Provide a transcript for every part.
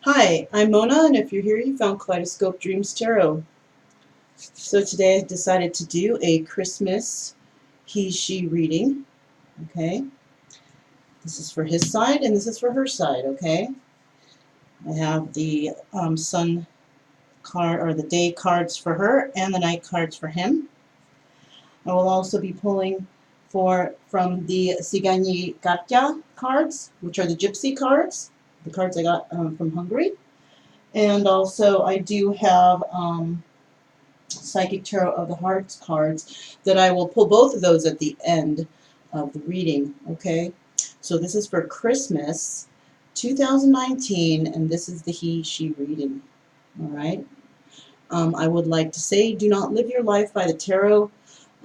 Hi, I'm Mona, and if you're here, you found Kaleidoscope Dreams Tarot. So today I decided to do a Christmas he-she reading. Okay, this is for his side, and this is for her side. Okay, I have the sun card or the day cards for her, and the night cards for him. I will also be pulling from the Sigani Katya cards, which are the Gypsy cards, the cards I got from Hungary, and also I do have Psychic Tarot of the Hearts cards that I will pull both of those at the end of the reading, okay? So this is for Christmas 2019, and this is the he-she reading, all right? I would like to say, do not live your life by the tarot.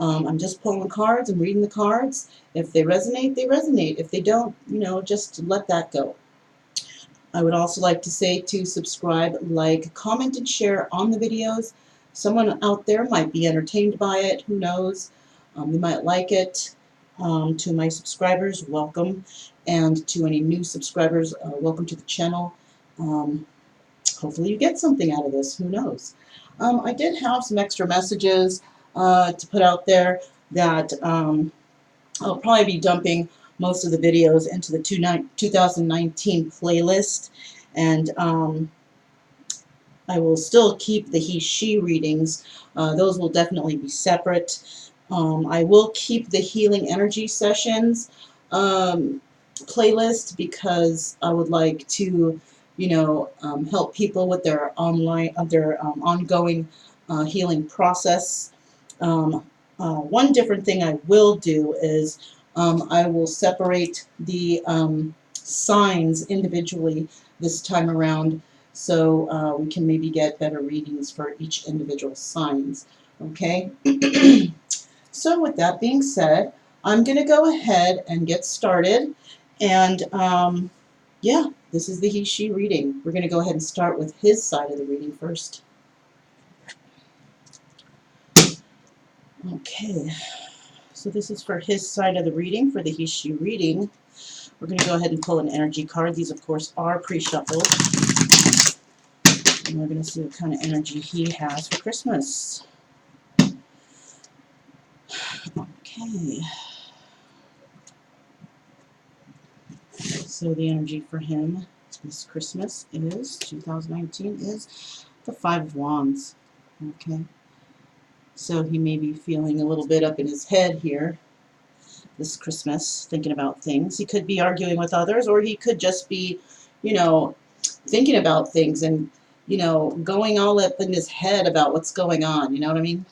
I'm just pulling cards and reading the cards. If they resonate, they resonate. If they don't, just let that go. I would also like to say to subscribe, like, comment, and share on the videos. Someone out there might be entertained by it. Who knows? They might like it. To my subscribers, welcome. And to any new subscribers, welcome to the channel. Um, Hopefully you get something out of this. Who knows? I did have some extra messages to put out there that I'll probably be dumping most of the videos into the 2019 playlist, and I will still keep the he-she readings. Those will definitely be separate. I will keep the healing energy sessions playlist because I would like to, help people with their ongoing healing process. One different thing I will do is I will separate the signs individually this time around, so we can maybe get better readings for each individual signs. Okay? So with that being said, I'm going to go ahead and get started. And yeah, this is the he-she reading. We're going to go ahead and start with his side of the reading first. Okay, so this is for his side of the reading, for the he-she reading. We're going to go ahead and pull an energy card. These, of course, are pre-shuffled. And we're going to see what kind of energy he has for Christmas. Okay. So the energy for him this Christmas is, 2019, is the Five of Wands. Okay. So he may be feeling a little bit up in his head here this Christmas, thinking about things. He could be arguing with others, or he could just be, thinking about things and, going all up in his head about what's going on. You know what I mean?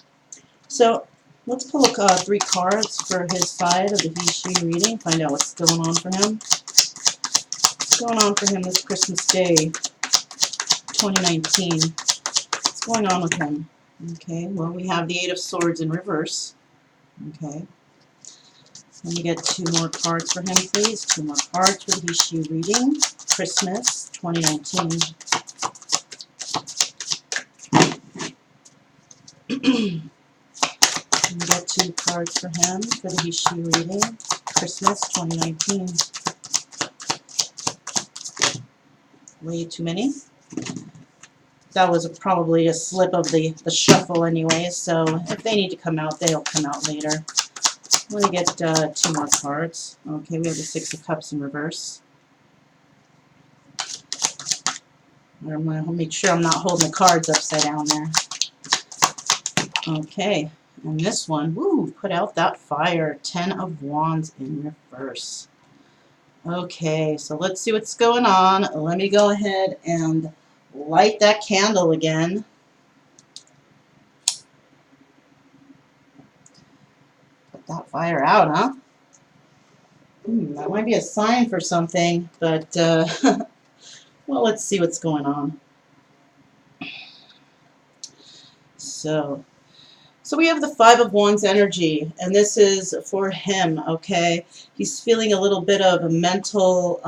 So let's pull 3 cards for his side of the he-she reading, find out what's going on for him. What's going on for him this Christmas Day, 2019? What's going on with him? Okay, well, we have the Eight of Swords in reverse. Okay. Let me get 2 more cards for him, please. 2 more cards for the he-she reading, Christmas 2019. Let me get 2 cards for him for the he-she reading, Christmas 2019. Way too many. That was probably a slip of the shuffle anyway, so if they need to come out, they'll come out later. Let me get 2 more cards. Okay, we have the Six of Cups in reverse. I'm going to make sure I'm not holding the cards upside down there. Okay, and this one, woo, put out that fire. 10 of Wands in reverse. Okay, so let's see what's going on. Let me go ahead and light that candle again. Put that fire out, huh? That might be a sign for something, but, well, let's see what's going on. So we have the Five of Wands energy, and this is for him, okay? He's feeling a little bit of a mental,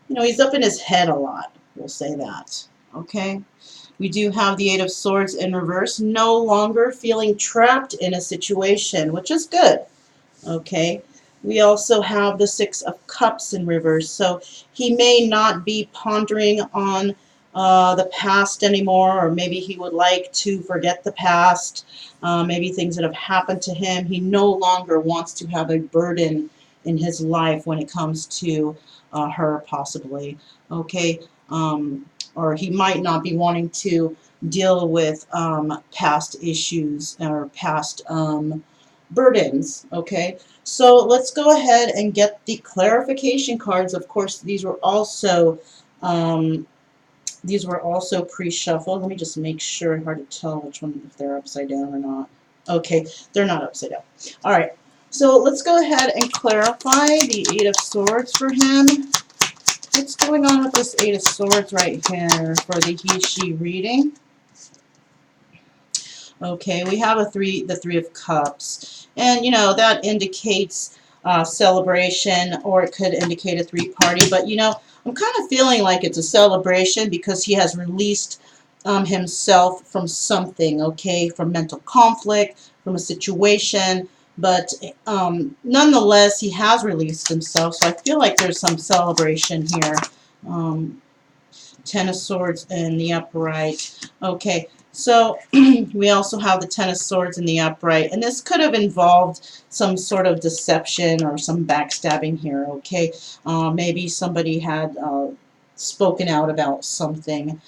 he's up in his head a lot, we'll say that, okay? We do have the Eight of Swords in reverse, no longer feeling trapped in a situation, which is good, okay? We also have the Six of Cups in reverse. So he may not be pondering on the past anymore, or maybe he would like to forget the past, maybe things that have happened to him. He no longer wants to have a burden in his life when it comes to her, possibly. Okay, or he might not be wanting to deal with past issues or past burdens. Okay, so let's go ahead and get the clarification cards. Of course, these were also pre-shuffled. Let me just make sure. Hard to tell which one, if they're upside down or not. Okay, they're not upside down. All right, so let's go ahead and clarify the Eight of Swords for him. What's going on with this Eight of Swords right here for the he/she reading? Okay, we have the Three of Cups, and you know that indicates celebration, or it could indicate a three-party. But you know, I'm kind of feeling like it's a celebration because he has released himself from something. Okay, from mental conflict, from a situation. But nonetheless, he has released himself, so I feel like there's some celebration here. Um, Ten of Swords in the upright. Okay, so we also have the Ten of Swords in the upright, and this could have involved some sort of deception or some backstabbing here. Okay, maybe somebody had spoken out about something,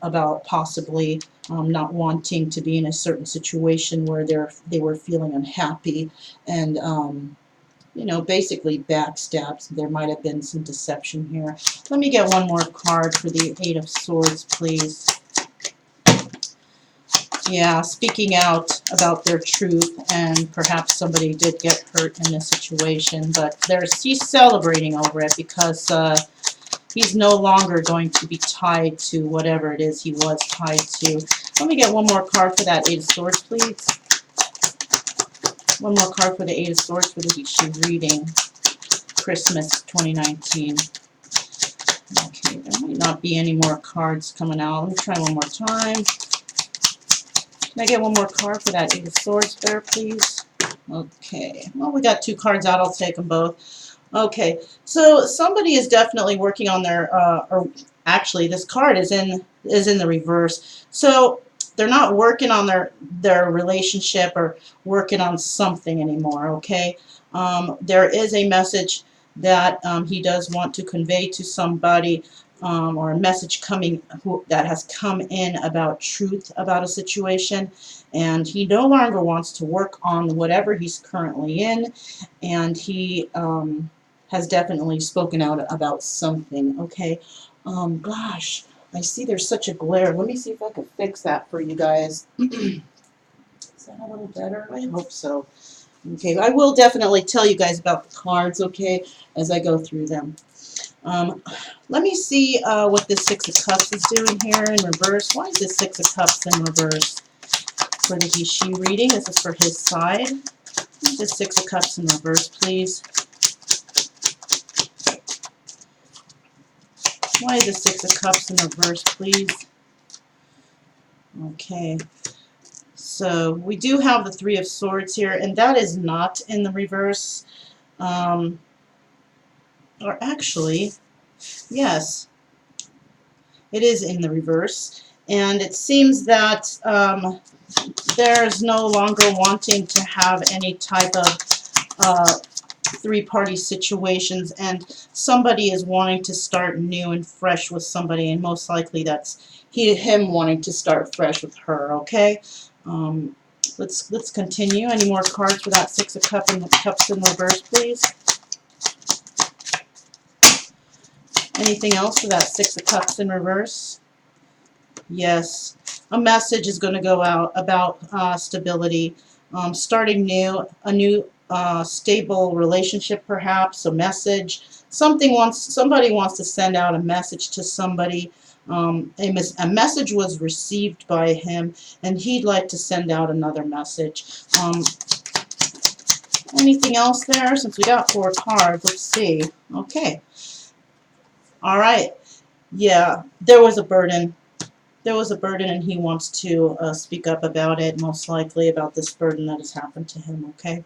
about possibly not wanting to be in a certain situation where they were feeling unhappy, and you know, basically backstabs. There might have been some deception here. Let me get one more card for the Eight of Swords, please. Yeah, speaking out about their truth, and perhaps somebody did get hurt in this situation, but he's celebrating over it because he's no longer going to be tied to whatever it is he was tied to. Let me get one more card for that Eight of Swords, please. One more card for the Eight of Swords for the he/she reading. Christmas 2019. Okay, there might not be any more cards coming out. Let me try one more time. Can I get one more card for that Eight of Swords there, please? Okay, well, we got two cards out. I'll take them both. Okay, so somebody is definitely working on their, or actually, this card is in the reverse. So they're not working on their relationship or working on something anymore. Okay, there is a message that he does want to convey to somebody, or a message that has come in about truth about a situation, and he no longer wants to work on whatever he's currently in, and he has definitely spoken out about something. Okay, gosh, I see there's such a glare. Let me see if I can fix that for you guys. Is that a little better? I hope so. Okay, I will definitely tell you guys about the cards, okay, as I go through them. Let me see what this Six of Cups is doing here in reverse. Why is this Six of Cups in reverse for the he/she reading? This is for his side. This Six of Cups in reverse, please. Why is the Six of Cups in reverse, please? Okay. So we do have the Three of Swords here, and that is not in the reverse. Or actually, yes, it is in the reverse. And it seems that there's no longer wanting to have any type of three-party situations, and somebody is wanting to start new and fresh with somebody, and most likely that's him wanting to start fresh with her. Okay, let's continue. Any more cards for that Six of Cups in reverse, please? Anything else for that Six of Cups in reverse? Yes, a message is going to go out about stability, starting new, a new stable relationship, perhaps a message. Somebody wants to send out a message to somebody. A message was received by him, and he'd like to send out another message. Anything else there? Since we got four cards, let's see. Okay. All right. Yeah, there was a burden. There was a burden, and he wants to speak up about it, most likely about this burden that has happened to him. Okay.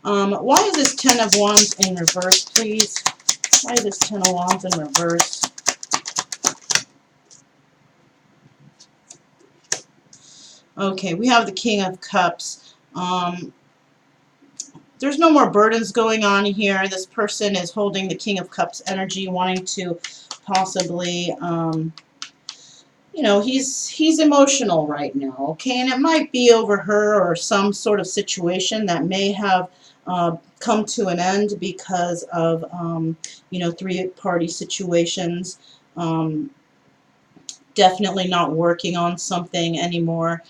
Why is this Ten of Wands in reverse, please? Why is this Ten of Wands in reverse? Okay, we have the King of Cups. There's no more burdens going on here. This person is holding the King of Cups energy, wanting to possibly, you know, he's emotional right now, okay? And it might be over her or some sort of situation that may have come to an end because of, you know, three-party situations. Definitely not working on something anymore,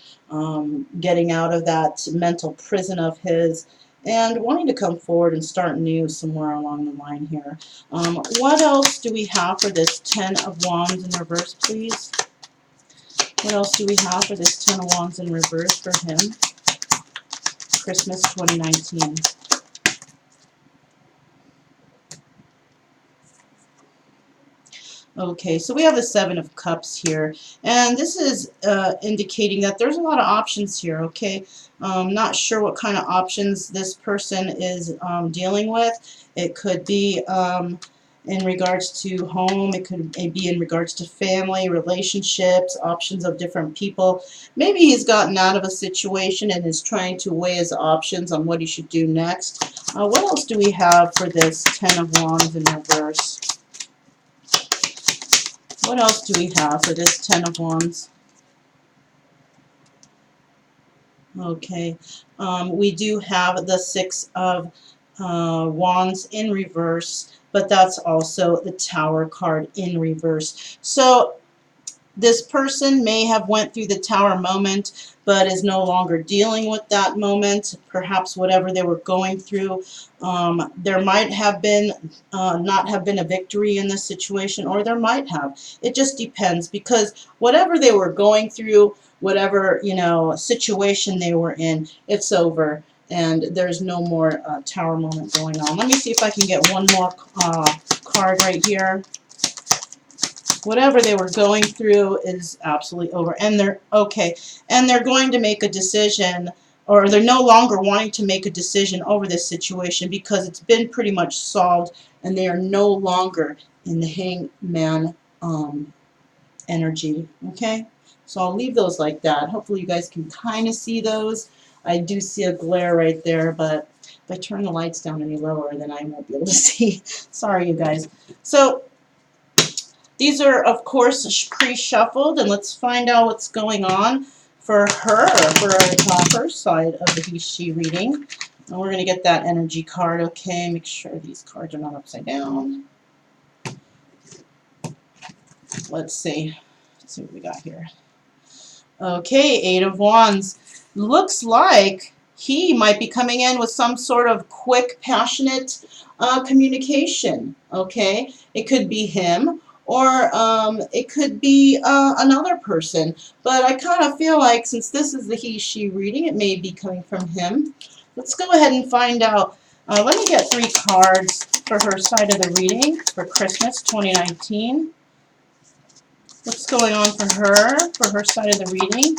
getting out of that mental prison of his, and wanting to come forward and start new somewhere along the line here. What else do we have for this Ten of Wands in reverse, please? What else do we have for this Ten of Wands in reverse for him? Christmas 2019. Okay, so we have the Seven of Cups here, and this is indicating that there's a lot of options here, okay? Not sure what kind of options this person is dealing with. It could be in regards to home, it could be in regards to family, relationships, options of different people. Maybe he's gotten out of a situation and is trying to weigh his options on what he should do next. What else do we have for this Ten of Wands in reverse? What else do we have for this Ten of Wands? Okay, we do have the Six of Wands in reverse, but that's also the Tower card in reverse. So this person may have went through the Tower moment, but is no longer dealing with that moment. Perhaps whatever they were going through, there might have been not have been a victory in this situation, or there might have. It just depends, because whatever they were going through, whatever, you know, situation they were in, it's over, and there's no more Tower moment going on. Let me see if I can get one more card right here. Whatever they were going through is absolutely over, and they're okay, and they're going to make a decision, or they're no longer wanting to make a decision over this situation because it's been pretty much solved, and they are no longer in the hangman energy. Okay, so I'll leave those like that. Hopefully you guys can kind of see those. I do see a glare right there, but if I turn the lights down any lower, then I won't be able to see. Sorry, you guys. So these are, of course, pre-shuffled, and let's find out what's going on for her, for her side of the he-she reading. And we're going to get that energy card, okay? Make sure these cards are not upside down. Let's see. Let's see what we got here. Okay, Eight of Wands. Looks like he might be coming in with some sort of quick, passionate communication, okay? It could be him, or it could be another person. But I kind of feel like, since this is the he-she reading, it may be coming from him. Let's go ahead and find out. Let me get 3 cards for her side of the reading for Christmas 2019. What's going on for her side of the reading,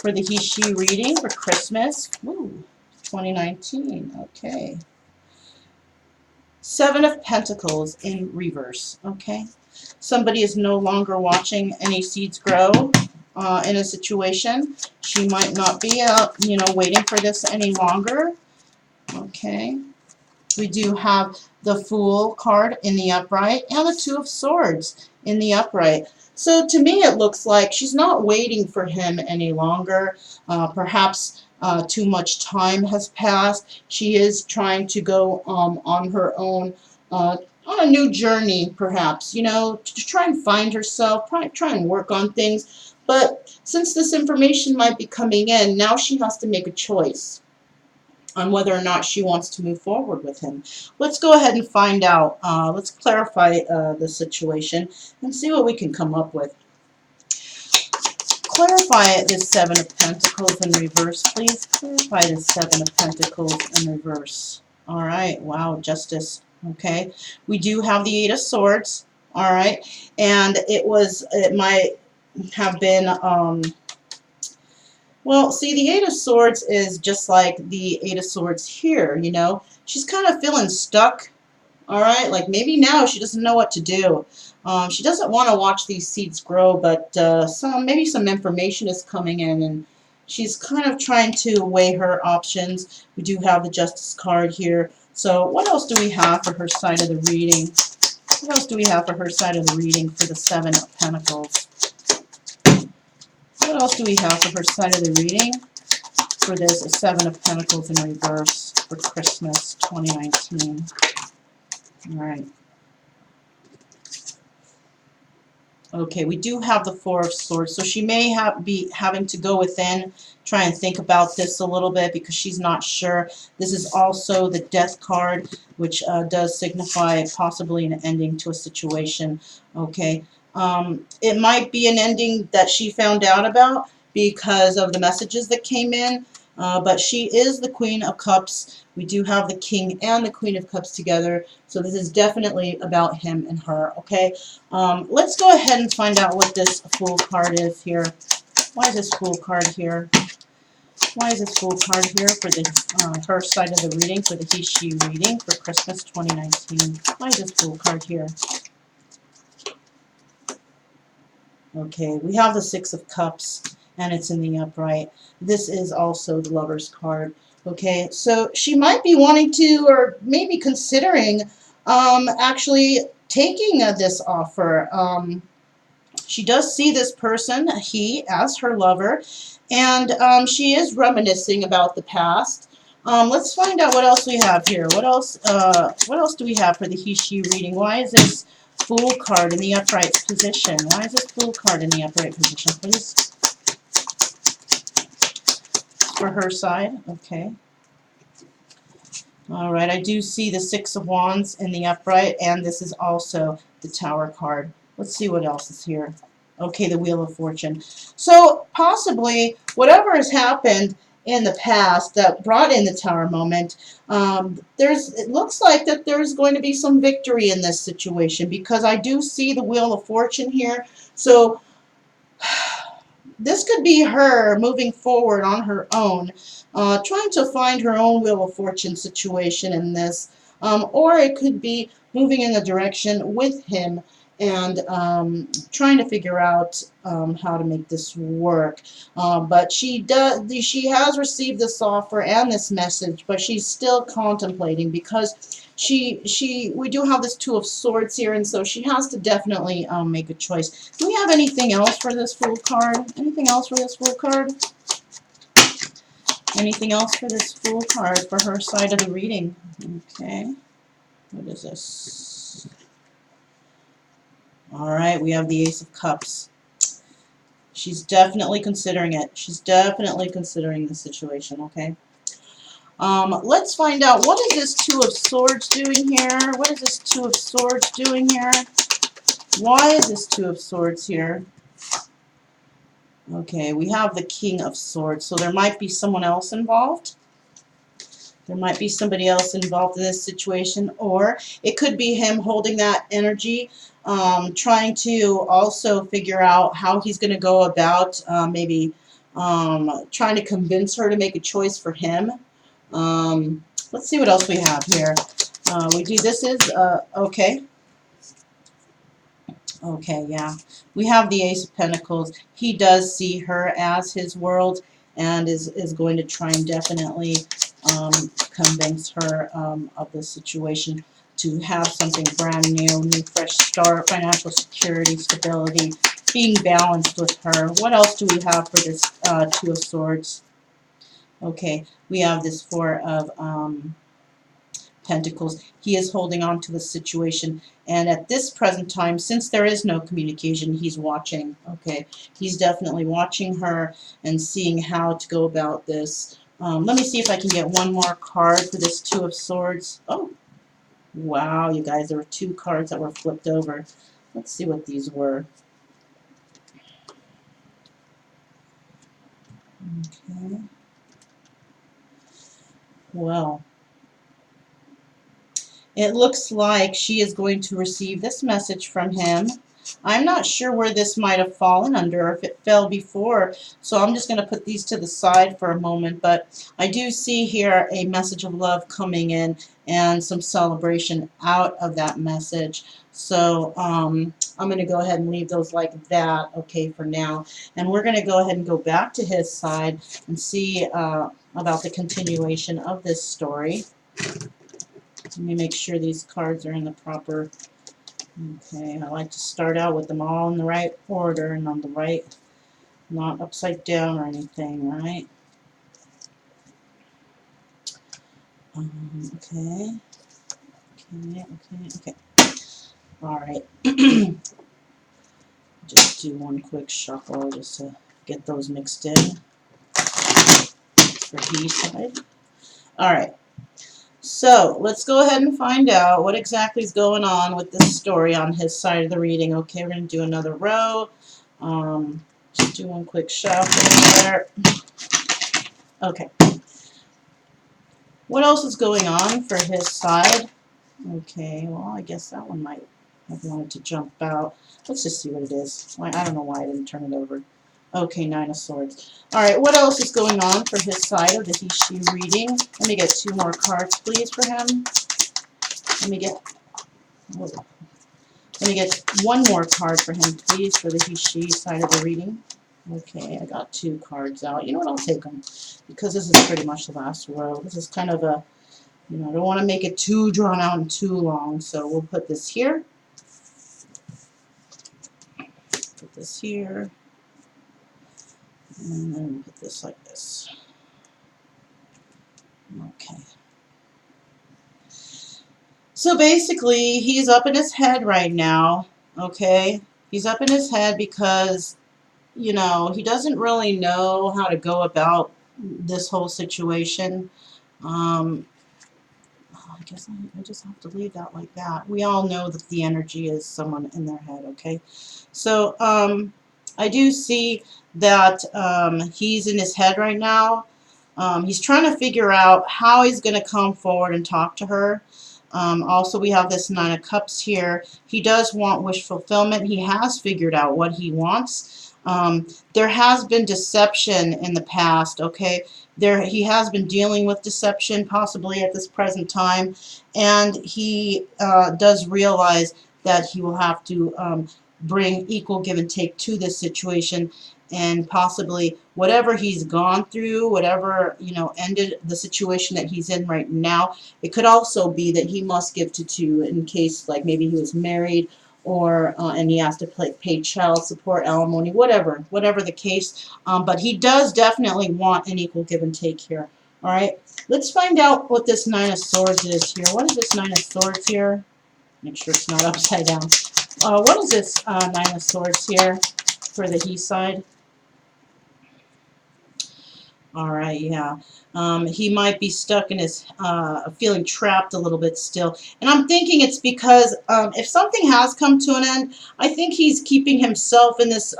for the he-she reading for Christmas 2019. Okay. 7 of Pentacles in reverse. Okay. Somebody is no longer watching any seeds grow in a situation. She might not be, you know, waiting for this any longer. Okay. We do have the Fool card in the upright and the Two of Swords in the upright. So to me it looks like she's not waiting for him any longer. Perhaps too much time has passed. She is trying to go on her own, on a new journey, perhaps, you know, to try and find herself, try and work on things. But since this information might be coming in, now she has to make a choice on whether or not she wants to move forward with him. Let's go ahead and find out. Let's clarify the situation and see what we can come up with. Clarify this 7 of Pentacles in reverse, please. Clarify this 7 of Pentacles in reverse. All right. Wow, Justice. Okay. We do have the 8 of Swords. All right. And it might have been Well, see, the Eight of Swords is just like the Eight of Swords here, you know. She's kind of feeling stuck, all right? Like maybe now she doesn't know what to do. She doesn't want to watch these seeds grow, but maybe some information is coming in, and she's kind of trying to weigh her options. We do have the Justice card here. So what else do we have for her side of the reading? What else do we have for her side of the reading for the Seven of Pentacles? What else do we have for her side of the reading for this Seven of Pentacles in reverse for Christmas 2019? All right. Okay, we do have the Four of Swords, so she may be having to go within, try and think about this a little bit because she's not sure. This is also the Death card, which does signify possibly an ending to a situation. Okay, it might be an ending that she found out about because of the messages that came in, but she is the Queen of Cups. We do have the King and the Queen of Cups together, so this is definitely about him and her, okay? Let's go ahead and find out what this Fool card is here. Why is this Fool card here? Why is this Fool card here for the her side of the reading, for the he-she reading for Christmas 2019? Why is this Fool card here? Okay, we have the Six of Cups, and it's in the upright. This is also the Lover's card. Okay, so she might be wanting to, or maybe considering, actually taking this offer. She does see this person, he, as her lover, and she is reminiscing about the past. Let's find out what else we have here. What else do we have for the he-she reading? Why is this Fool card in the upright position? Why is this Fool card in the upright position, please? For her side, okay. All right, I do see the Six of Wands in the upright, and this is also the Tower card. Let's see what else is here. Okay, the Wheel of Fortune. So possibly whatever has happened in the past that brought in the Tower moment, it looks like that there's going to be some victory in this situation because I do see the Wheel of Fortune here. So this could be her moving forward on her own, trying to find her own Wheel of Fortune situation in this, or it could be moving in a direction with him and trying to figure out how to make this work. But she has received this offer and this message, but she's still contemplating because we do have this Two of Swords here, and so she has to definitely make a choice. Do we have anything else for this Fool card? Anything else for this Fool card? Anything else for this Fool card for her side of the reading? Okay. What is this? All right, we have the Ace of Cups. She's definitely considering it. She's definitely considering the situation, okay? Let's find out, what is this Two of Swords doing here? What is this Two of Swords doing here? Why is this Two of Swords here? Okay, we have the King of Swords, so there might be someone else involved. There might be somebody else involved in this situation, or it could be him holding that energy, trying to also figure out how he's going to go about maybe trying to convince her to make a choice for him. Let's see what else we have here. Okay. Okay, yeah. We have the Ace of Pentacles. He does see her as his world and is going to try and definitely convince her of the situation, to have something brand new fresh start, financial security, stability, being balanced with her. What else do we have for this Two of Swords? Okay, we have this Four of Pentacles. He is holding on to the situation, and at this present time, since there is no communication, he's watching. Okay, he's definitely watching her and seeing how to go about this. Let me see if I can get one more card for this Two of Swords. Oh, wow, you guys, there were two cards that were flipped over. Let's see what these were. Okay. Well, it looks like she is going to receive this message from him. I'm not sure where this might have fallen under, or if it fell before, so I'm just going to put these to the side for a moment, but I do see here a message of love coming in and some celebration out of that message. So I'm going to go ahead and leave those like that, okay, for now. And we're going to go ahead and go back to his side and see about the continuation of this story. Let me make sure these cards are in the proper... Okay, I like to start out with them all in the right order and on the right, not upside down or anything, right? Okay, okay. All right. Just do one quick shuffle just to get those mixed in for each side. All right. So let's go ahead and find out what exactly is going on with this story on his side of the reading. Okay, we're going to do another row. Just do one quick shuffle there. Okay. What else is going on for his side? Okay, well, I guess that one might have wanted to jump out. Let's just see what it is. I don't know why I didn't turn it over. Okay, Nine of Swords. All right, what else is going on for his side of the he-she reading? Let me get 2 more cards, please, for him. Let me get 1 more card for him, please, for the he-she side of the reading. Okay, I got 2 cards out. You know what? I'll take them because this is pretty much the last row. This is kind of a... I don't want to make it too drawn out and too long, so we'll put this here. Put this here. And then we'll put this like this. Okay. So basically, he's up in his head right now, okay? He's up in his head because, he doesn't really know how to go about this whole situation. I guess I just have to leave that like that. We all know that the energy is someone in their head, okay? So I do see that he's in his head right now. He's trying to figure out how he's going to come forward and talk to her. Also, we have this 9 of Cups here. He does want wish fulfillment. He has figured out what he wants. There has been deception in the past, okay? He has been dealing with deception, possibly at this present time, and he does realize that he will have to bring equal give and take to this situation, and possibly whatever he's gone through, whatever, ended the situation that he's in right now, it could also be that he must give to 2 in case, like, maybe he was married, or and he has to pay child support, alimony, whatever the case. But he does definitely want an equal give and take here. All right, let's find out what this 9 of Swords is here. What is this 9 of Swords here? Make sure it's not upside down. What is this 9 of Swords here for the he side? All right, yeah. He might be stuck in his, feeling trapped a little bit still. And I'm thinking it's because if something has come to an end, I think he's keeping himself in this,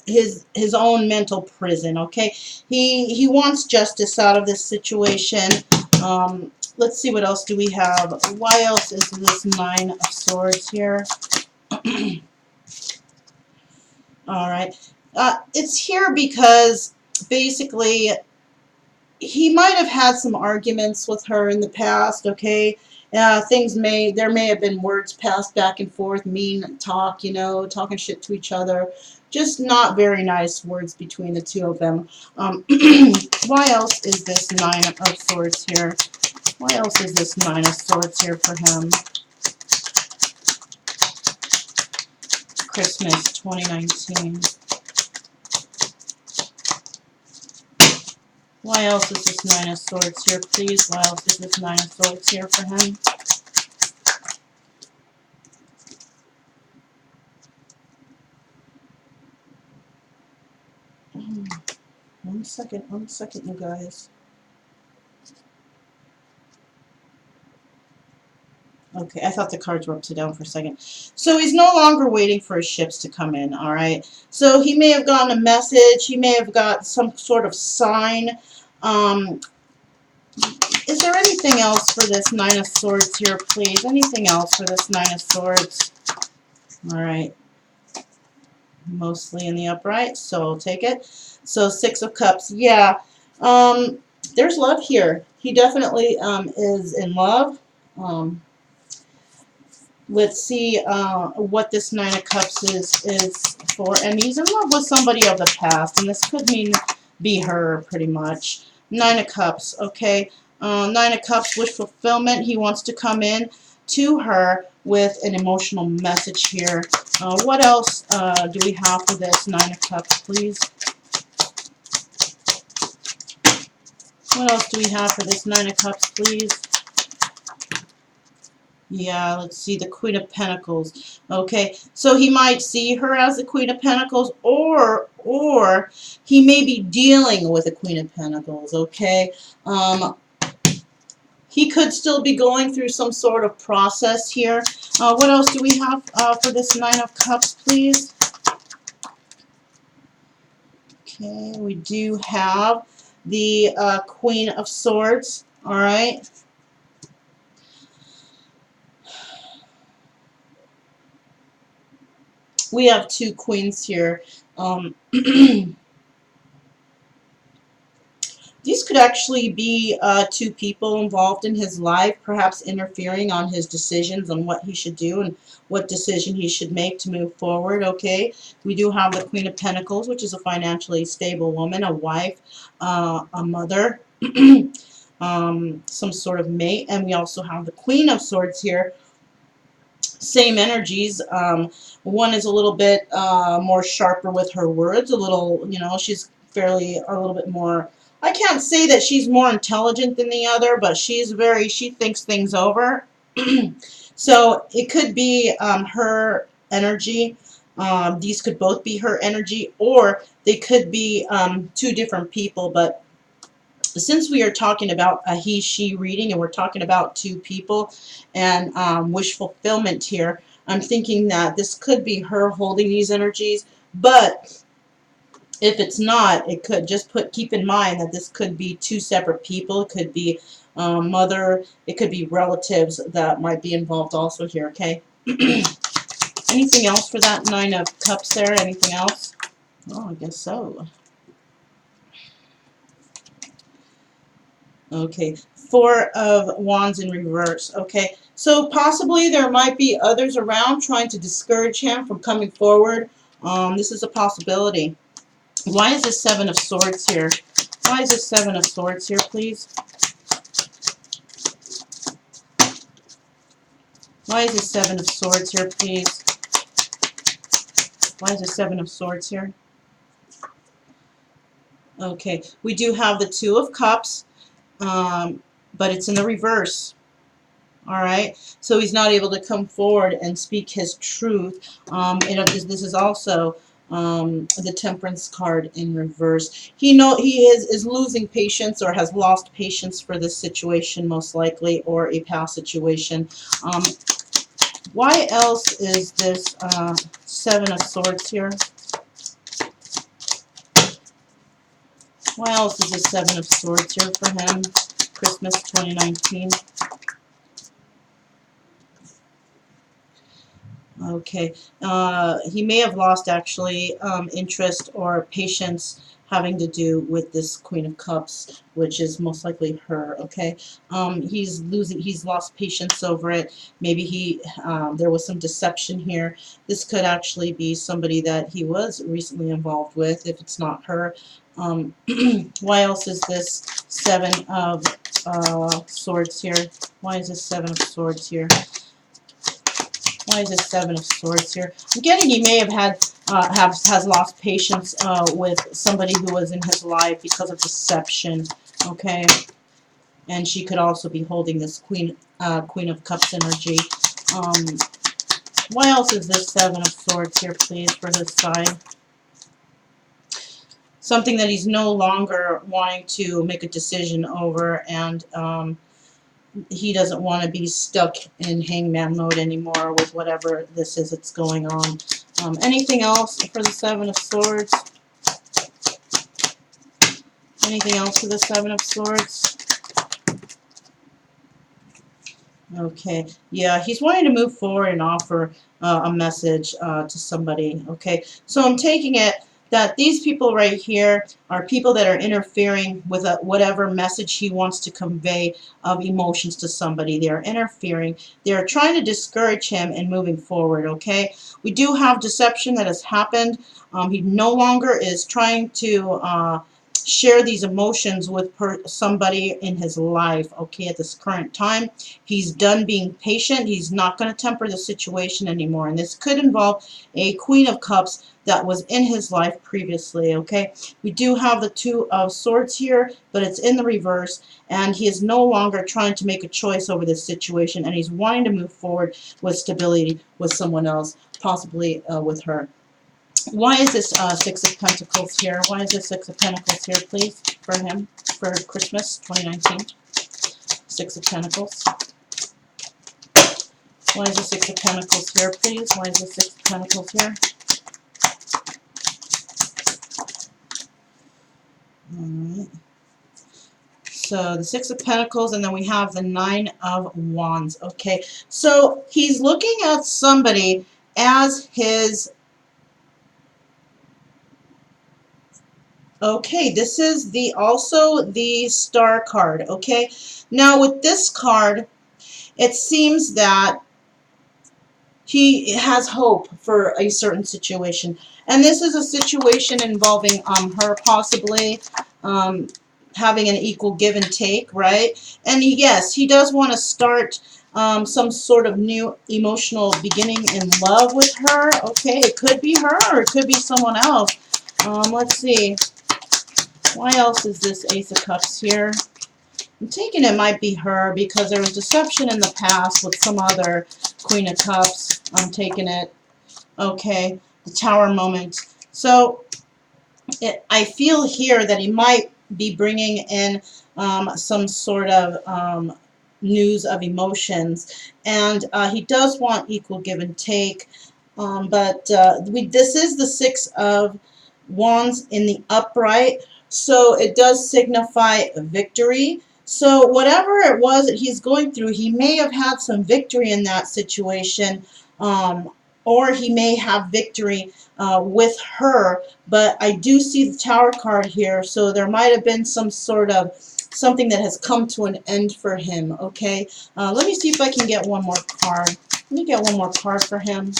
his own mental prison, okay? He wants justice out of this situation. Let's see, what else do we have? Why else is this 9 of Swords here? All right. It's here because basically he might have had some arguments with her in the past, okay? There may have been words passed back and forth, mean talk, talking shit to each other. Just not very nice words between the 2 of them. Why else is this 9 of Swords here? Why else is this 9 of Swords here for him? Christmas 2019. Why else is this 9 of Swords here, please? Why else is this 9 of Swords here for him? One second, you guys. Okay, I thought the cards were upside down for a second. So he's no longer waiting for his ships to come in, all right? So he may have gotten a message. He may have got some sort of sign. Is there anything else for this 9 of Swords here, please? Anything else for this 9 of Swords? All right. mostly in the upright, so I'll take it. So Six of Cups, yeah. Um, there's love here. He definitely is in love. Um, let's see what this Nine of Cups is for. And he's in love with somebody of the past, and this could mean be her pretty much. Nine of Cups, okay. Nine of Cups, wish fulfillment. He wants to come in to her with an emotional message here. What else do we have for this Nine of Cups, please? What else do we have for this Nine of Cups, please? Yeah, let's see, the Queen of Pentacles. Okay, so he might see her as the Queen of Pentacles, or he may be dealing with the Queen of Pentacles, okay? He could still be going through some sort of process here. What else do we have for this Nine of Cups, please? Okay, we do have the Queen of Swords, all right? We have two queens here. These could actually be two people involved in his life, perhaps interfering on his decisions on what he should do and what decision he should make to move forward, okay? We do have the Queen of Pentacles, which is a financially stable woman, a wife, a mother, some sort of mate, and we also have the Queen of Swords here. Same energies. One is a little bit more sharper with her words, a little, you know, she's fairly a little bit more, I can't say that she's more intelligent than the other, but she thinks things over. So it could be her energy. These could both be her energy, or they could be two different people, but since we are talking about a he-she reading and we're talking about two people and wish fulfillment here, I'm thinking that this could be her holding these energies, but if it's not, it could just keep in mind that this could be two separate people. It could be mother, it could be relatives that might be involved also here, okay? Anything else for that Nine of Cups there? Anything else? Oh, I guess so. Okay, Four of Wands in reverse. Okay, so possibly there might be others around trying to discourage him from coming forward. This is a possibility. Why is this Seven of Swords here? Why is this Seven of Swords here, please? Why is this Seven of Swords here, please? Why is this Seven of Swords here? Okay, we do have the Two of Cups, but it's in the reverse. Alright, so he's not able to come forward and speak his truth. This is also the Temperance card in reverse. He is losing patience or has lost patience for this situation most likely, or a past situation. Why else is this Seven of Swords here? Why else is this Seven of Swords here for him? Christmas 2019. Okay, he may have lost actually interest or patience having to do with this Queen of Cups, which is most likely her. Okay, he's lost patience over it. Maybe there was some deception here. This could actually be somebody that he was recently involved with, if it's not her. Why else is this Seven of Swords here? Why is this Seven of Swords here? Why is this Seven of Swords here? I'm getting he may have has lost patience with somebody who was in his life because of deception. Okay, and she could also be holding this Queen of Cups energy. Why else is this Seven of Swords here, please, for this side? Something that he's no longer wanting to make a decision over, and he doesn't want to be stuck in hangman mode anymore with whatever this is that's going on. Anything else for the Seven of Swords? Anything else for the Seven of Swords? Okay, yeah, he's wanting to move forward and offer a message to somebody. Okay, so I'm taking it that these people right here are people that are interfering with whatever message he wants to convey of emotions to somebody. They are interfering. They are trying to discourage him in moving forward. Okay, we do have deception that has happened. He no longer is trying to share these emotions with somebody in his life. Okay, at this current time. He's done being patient. He's not going to temper the situation anymore. And this could involve a Queen of Cups that was in his life previously, okay? We do have the Two of Swords here, but it's in the reverse. And he is no longer trying to make a choice over this situation. And he's wanting to move forward with stability with someone else, possibly with her. Why is this Six of Pentacles here? Why is this Six of Pentacles here, please, for him, for Christmas 2019? Six of Pentacles. Why is the Six of Pentacles here, please? Why is the Six of Pentacles here? Alright. So the Six of Pentacles, and then we have the Nine of Wands. Okay, so he's looking at somebody as his... Okay, this is also the Star card. Okay, now with this card, it seems that he has hope for a certain situation. And this is a situation involving her possibly having an equal give and take, right? And yes, he does want to start some sort of new emotional beginning in love with her. Okay, it could be her or it could be someone else. Let's see. Why else is this Ace of Cups here? I'm taking it might be her because there was deception in the past with some other Queen of Cups. I'm taking it. Okay, the Tower moment. So I feel here that he might be bringing in some sort of news of emotions, and he does want equal give and take. But this is the Six of Wands in the upright, so it does signify victory. So whatever it was that he's going through, he may have had some victory in that situation, or he may have victory with her. But I do see the Tower card here, so there might have been some sort of something that has come to an end for him. Okay, let me see if I can get one more card. Let me get one more card for him.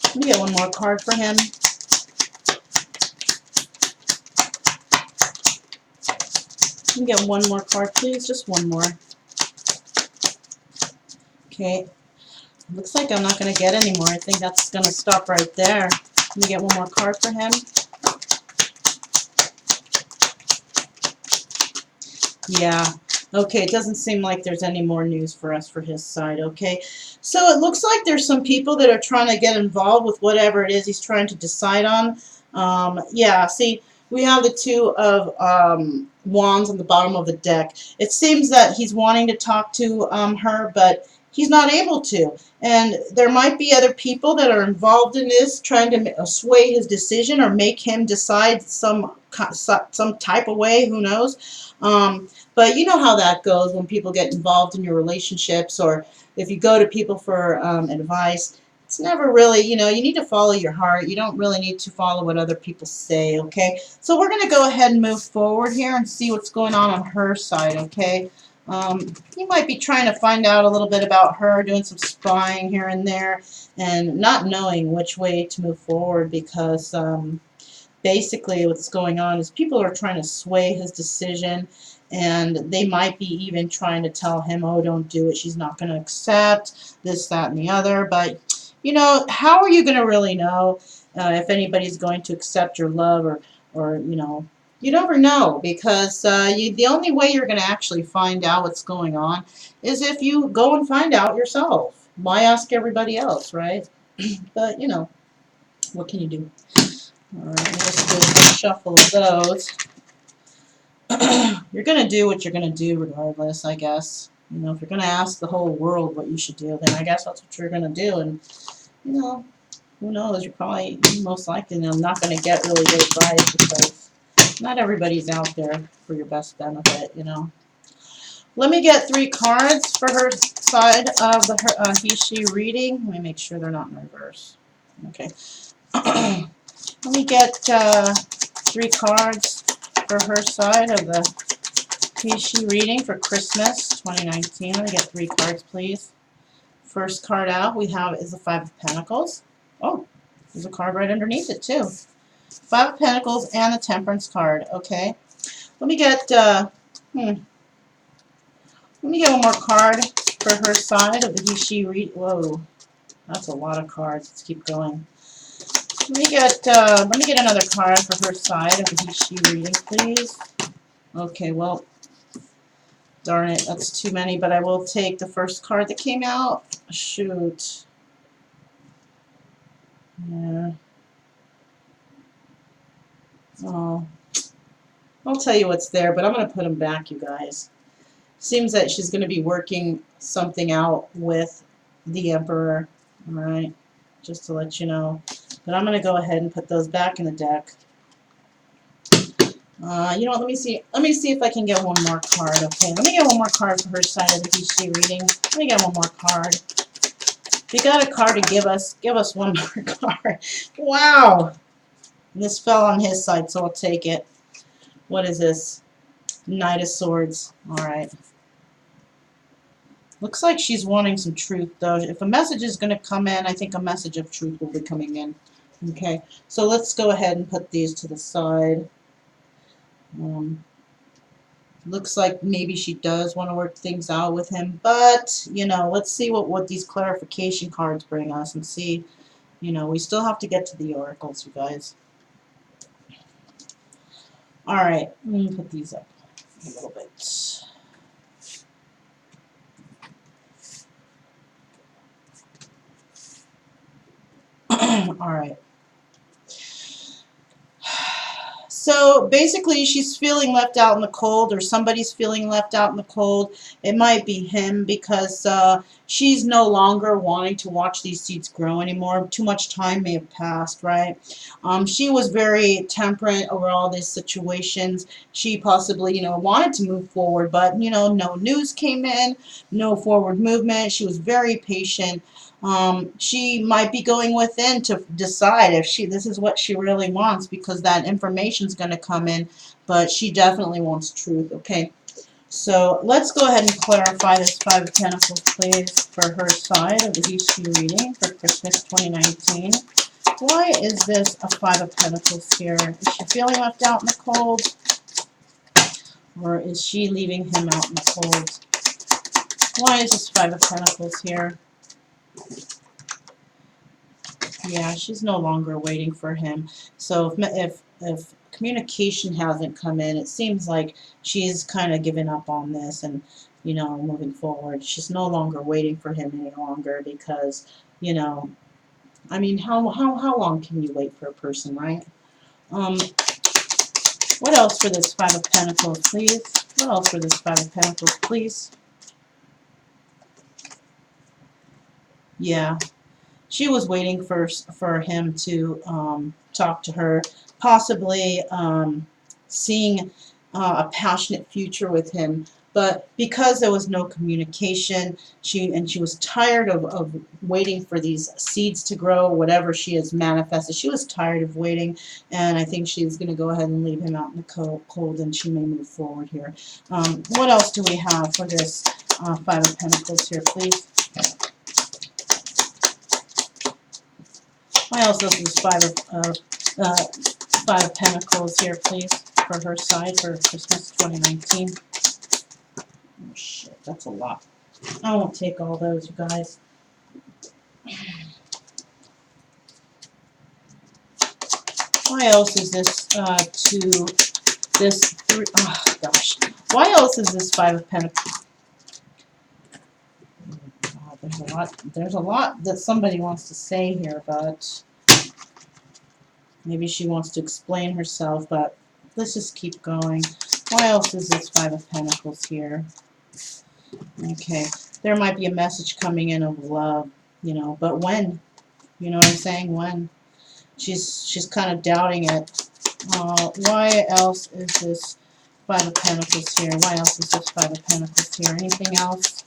Let me get one more card for him. Let me get one more card, please. Just one more. Okay. Looks like I'm not going to get any more. I think that's going to stop right there. Let me get one more card for him. Yeah. Okay, it doesn't seem like there's any more news for us for his side, okay? So it looks like there's some people that are trying to get involved with whatever it is he's trying to decide on. Yeah, see, we have the Two of Wands on the bottom of the deck. It seems that he's wanting to talk to her, but he's not able to. And there might be other people that are involved in this, trying to sway his decision or make him decide some type of way, who knows. But you know how that goes when people get involved in your relationships, or if you go to people for advice. It's never really, you need to follow your heart. You don't really need to follow what other people say, okay? So we're going to go ahead and move forward here and see what's going on her side, okay? You might be trying to find out a little bit about her, doing some spying here and there, and not knowing which way to move forward because basically what's going on is people are trying to sway his decision, and they might be even trying to tell him, oh, don't do it, she's not going to accept this, that, and the other. But how are you going to really know if anybody's going to accept your love, or you never know, because the only way you're going to actually find out what's going on is if you go and find out yourself. Why ask everybody else, right? But what can you do? Alright, let's do a shuffle of those. You're going to do what you're going to do regardless, I guess. If you're going to ask the whole world what you should do, then I guess that's what you're going to do. And, who knows? You're probably, most likely, not going to get really good advice because not everybody's out there for your best benefit, Let me get 3 cards for her side of the he/she reading. Let me make sure they're not in reverse. Okay. Let me get 3 cards for her side of the he/she reading for Christmas 2019. Let me get 3 cards, please. First card out we have is the 5 of Pentacles. Oh, there's a card right underneath it too. 5 of Pentacles and the Temperance card. Okay. Let me get let me get one more card for her side of the he/she read. Whoa, that's a lot of cards. Let's keep going. Let me get another card for her side of the he/she reading, please. Okay, well, darn it, that's too many, but I will take the first card that came out. Shoot. Yeah. Oh, I'll tell you what's there, but I'm going to put them back, you guys. Seems that she's going to be working something out with the Emperor. All right, just to let you know. But I'm going to go ahead and put those back in the deck. You know what, let me see if I can get one more card. Okay, let me get one more card for her side of the he/she reading. Let me get one more card. If you got a card to give us one more card. Wow! This fell on his side, so I'll take it. What is this? Knight of Swords. Alright. Looks like she's wanting some truth, though. If a message is going to come in, I think a message of truth will be coming in. Okay, so let's go ahead and put these to the side. Looks like maybe she does want to work things out with him, but, you know, let's see what these clarification cards bring us and see, you know, we still have to get to the oracles, you guys. Alright, let me put these up a little bit. Alright. So basically she's feeling left out in the cold, or somebody's feeling left out in the cold. It might be him, because she's no longer wanting to watch these seeds grow anymore. Too much time may have passed, right? She was very temperate over all these situations. She possibly, you know, wanted to move forward, but, you know, no news came in, no forward movement. She was very patient. She might be going within to decide if this is what she really wants, because that information is going to come in, but she definitely wants truth. Okay, so let's go ahead and clarify this 5 of Pentacles, please, for her side of the he/she reading for Christmas 2019. Why is this a 5 of Pentacles here? Is she feeling left out in the cold, or is she leaving him out in the cold? Why is this 5 of Pentacles here? Yeah, she's no longer waiting for him. So if communication hasn't come in, it seems like she's kind of given up on this and, you know, moving forward. She's no longer waiting for him any longer, because, you know, I mean, how long can you wait for a person, right? What else for this 5 of Pentacles, please? What else for this 5 of Pentacles, please? Yeah. She was waiting for him to talk to her, possibly seeing a passionate future with him. But because there was no communication, she was tired of waiting for these seeds to grow, whatever she has manifested. She was tired of waiting, and I think she's going to go ahead and leave him out in the cold, and she may move forward here. What else do we have for this 5 of Pentacles here, please? What else is this 5 of Pentacles here, please, for her side for Christmas 2019? Oh, shit, that's a lot. I won't take all those, you guys. Why else is this oh, gosh. Why else is this 5 of Pentacles? Oh, there's a lot that somebody wants to say here, but maybe she wants to explain herself, but let's just keep going. Why else is this 5 of Pentacles here? Okay, there might be a message coming in of love, you know, but when? You know what I'm saying? When? She's kind of doubting it. Why else is this Five of Pentacles here. Why else is this Five of Pentacles here? Anything else?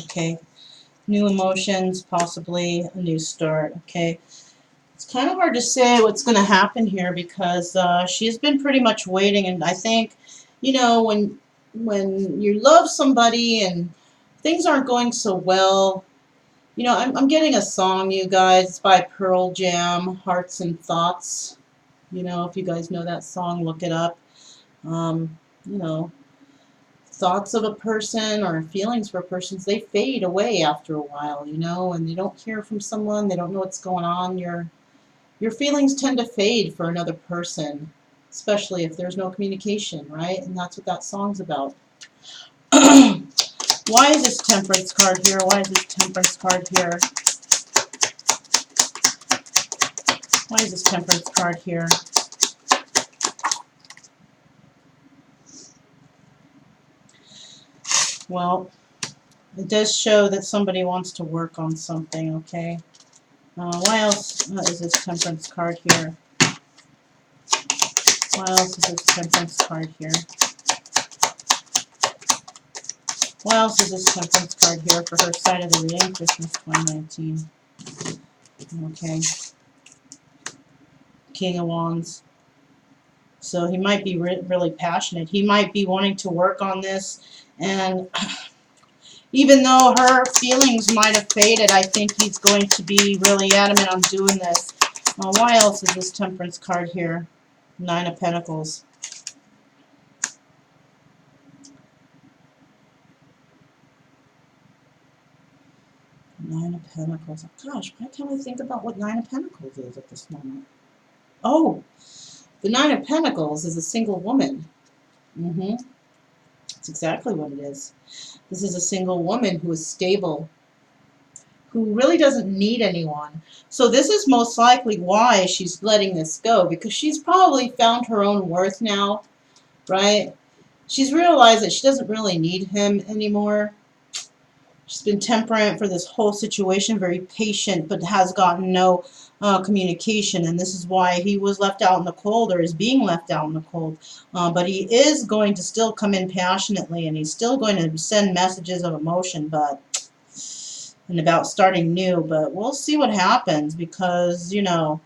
Okay. New emotions, possibly a new start. Okay. It's kind of hard to say what's going to happen here because she's been pretty much waiting, and I think, you know, when you love somebody and things aren't going so well, you know, I'm getting a song, you guys. It's by Pearl Jam, Hearts and Thoughts. You know, if you guys know that song, look it up. You know, thoughts of a person or feelings for a person, they fade away after a while, you know, and they don't hear from someone, they don't know what's going on. Your feelings tend to fade for another person, especially if there's no communication, right? And that's what that song's about. Why is this Temperance card here? Why is this Temperance card here? Why is this Temperance card here? Well, it does show that somebody wants to work on something, okay? Why else is this Temperance card here? Why else is this Temperance card here? Why else is this Temperance card here for her side of the reading, Christmas 2019? Okay. King of Wands. So he might be really passionate. He might be wanting to work on this. And even though her feelings might have faded, I think he's going to be really adamant on doing this. Why else is this Temperance card here? Nine of Pentacles. Nine of Pentacles. Gosh, why can't I think about what Nine of Pentacles is at this moment? Oh, the Nine of Pentacles is a single woman. That's exactly what it is. This is a single woman who is stable, who really doesn't need anyone. So this is most likely why she's letting this go, because she's probably found her own worth now, right? She's realized that she doesn't really need him anymore. She's been temperate for this whole situation, very patient, but has gotten no communication, and this is why he was left out in the cold, or is being left out in the cold. But he is going to still come in passionately, and he's still going to send messages of emotion, and about starting new. But we'll see what happens, because, you know,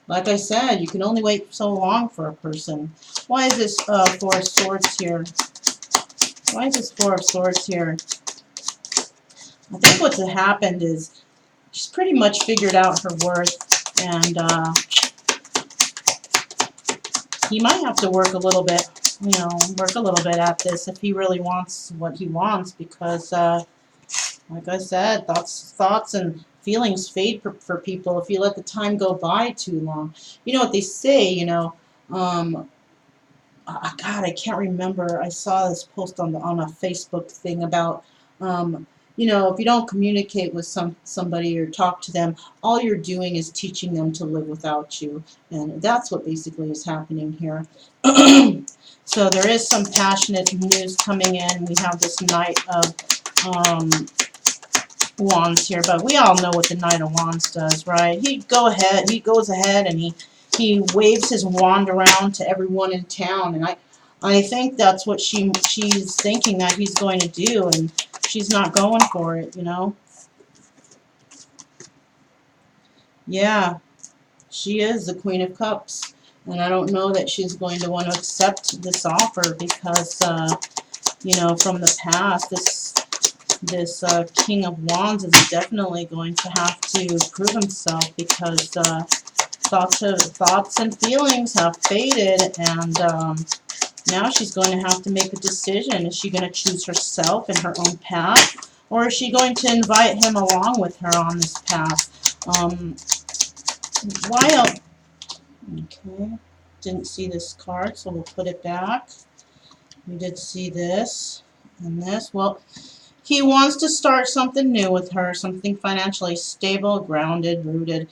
like I said, you can only wait so long for a person. Why is this Four of Swords here? Why is this Four of Swords here? I think what's happened is she's pretty much figured out her worth, and he might have to work a little bit, you know, at this if he really wants what he wants, because, like I said, thoughts and feelings fade for people if you let the time go by too long. You know what they say, you know, God, I can't remember. I saw this post on a Facebook thing about, you know, if you don't communicate with somebody or talk to them, all you're doing is teaching them to live without you, and that's what basically is happening here. So there is some passionate news coming in. We have this Knight of Wands here, but we all know what the Knight of Wands does, right? He goes ahead and he waves his wand around to everyone in town, and I think that's what she's thinking that he's going to do, and she's not going for it, you know. Yeah, she is the Queen of Cups, and I don't know that she's going to want to accept this offer, because you know, from the past, this King of Wands is definitely going to have to prove himself, because thoughts and feelings have faded, and now she's going to have to make a decision. Is she going to choose herself and her own path, or is she going to invite him along with her on this path? Why else? Okay, didn't see this card, so we'll put it back. We did see this and this. Well, he wants to start something new with her, something financially stable, grounded, rooted.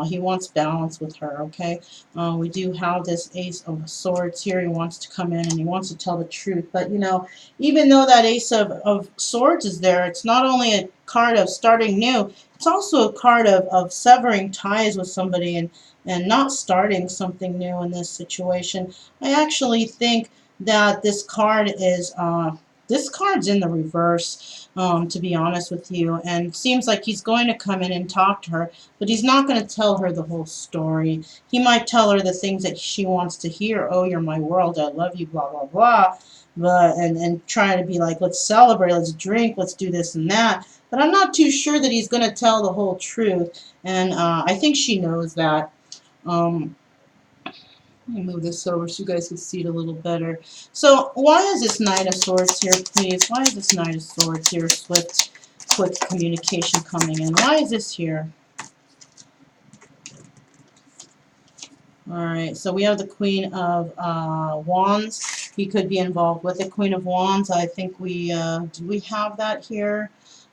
He wants balance with her, okay? We do have this Ace of Swords here. He wants to come in and he wants to tell the truth. But, you know, even though that Ace of Swords is there, it's not only a card of starting new, it's also a card of severing ties with somebody and not starting something new in this situation. I actually think that this card's in the reverse, to be honest with you, and it seems like he's going to come in and talk to her, but he's not going to tell her the whole story. He might tell her the things that she wants to hear. Oh, you're my world, I love you, blah, blah, blah. But, and try to be like, let's celebrate, let's drink, let's do this and that. But I'm not too sure that he's going to tell the whole truth, and I think she knows that. Um, Let me move this over so you guys can see it a little better. So why is this Knight of Swords here, please? Why is this Knight of Swords here? Swift, quick communication coming in. Why is this here? Alright, so we have the Queen of Wands. He could be involved with the Queen of Wands. I think we, did we have that here?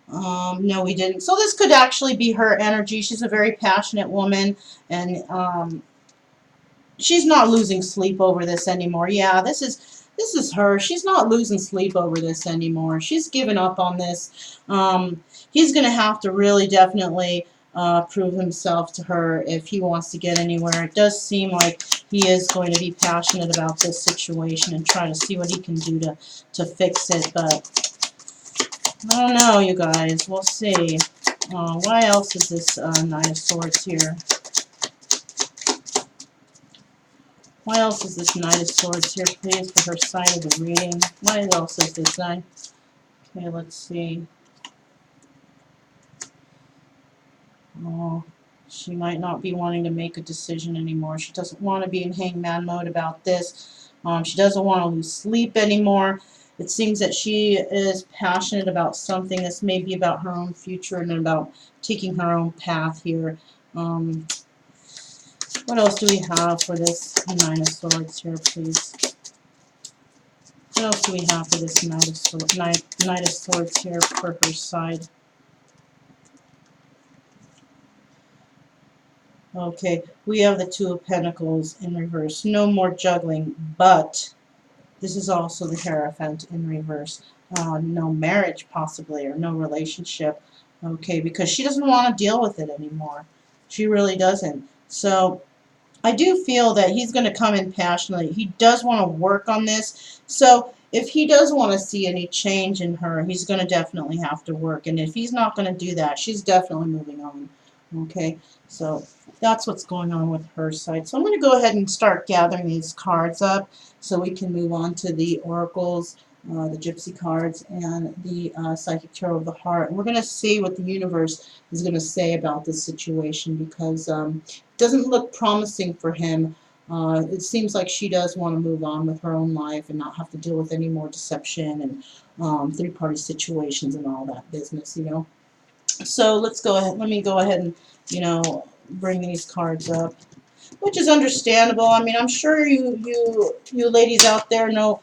No, we didn't. So this could actually be her energy. She's a very passionate woman, and she's not losing sleep over this anymore. Yeah, this is her. She's not losing sleep over this anymore. She's given up on this. He's going to have to really definitely prove himself to her if he wants to get anywhere. It does seem like he is going to be passionate about this situation and try to see what he can do to fix it. But I don't know, you guys. We'll see. Why else is this Knight of Swords here? Why else is this Knight of Swords here, please, for her side of the reading? Why else is this Knight? Okay, let's see. Oh, she might not be wanting to make a decision anymore. She doesn't want to be in hangman mode about this. She doesn't want to lose sleep anymore. It seems that she is passionate about something. This may be about her own future and about taking her own path here. What else do we have for this Nine of Swords here, please? What else do we have for this Knight of Swords here for her side? Okay, we have the Two of Pentacles in reverse. No more juggling, but this is also the Hierophant in reverse. No marriage, possibly, or no relationship. Okay, because she doesn't want to deal with it anymore. She really doesn't. So I do feel that he's going to come in passionately. He does want to work on this. So if he does want to see any change in her, he's going to definitely have to work. And if he's not going to do that, she's definitely moving on. Okay, so that's what's going on with her side. So I'm going to go ahead and start gathering these cards up so we can move on to the oracles, the gypsy cards, and the psychic tarot of the heart. And we're going to see what the universe is going to say about this situation, because it doesn't look promising for him. It seems like she does want to move on with her own life and not have to deal with any more deception and three-party situations and all that business, you know. So let's go ahead. Let me go ahead and, you know, bring these cards up, which is understandable. I mean, I'm sure you ladies out there know